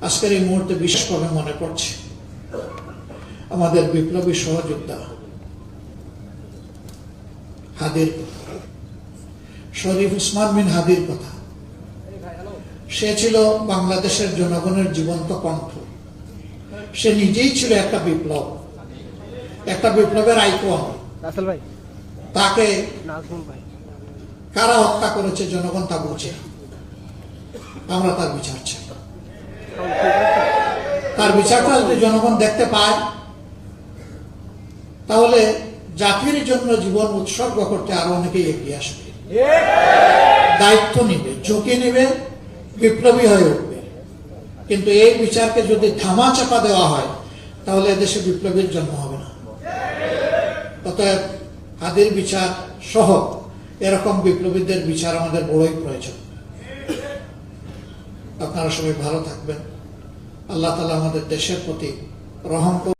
আজকের এই মুহূর্তে বিশেষভাবে মনে পড়ছে আমাদের বিপ্লবী সহযোদ্ধা হাদির কথা, শরীফ উসমান বিন হাদির কথা। সে ছিল বাংলাদেশের জনগণের জীবন্ত কণ্ঠ। সে নিজেই ছিল একটা বিপ্লব, একটা বিপ্লবের আইকন। তাকে কারা হত্যা করেছে জনগণ তা বুঝে। আমরা তার বিচার চাই। তার বিচারটা যদি জনগণ দেখতে পায় তাহলে জাতির জন্য জীবন উৎসর্গ করতে আরো অনেকেই এগিয়ে আসবে, দায়িত্ব নিবে, ঝুঁকি নিবে, বিপ্লবী হয়ে উঠবে। কিন্তু এই বিচারকে যদি ধামা চাপা দেওয়া হয় তাহলে এদেশে বিপ্লবীর জন্ম হবে না। অতএব হাদির বিচার সহ এরকম বিপ্লবীদের বিচার আমাদের বড়ই প্রয়োজন। আপনারা সবাই ভালো থাকবেন। আল্লাহ তাআলা আমাদের দেশের প্রতি রহম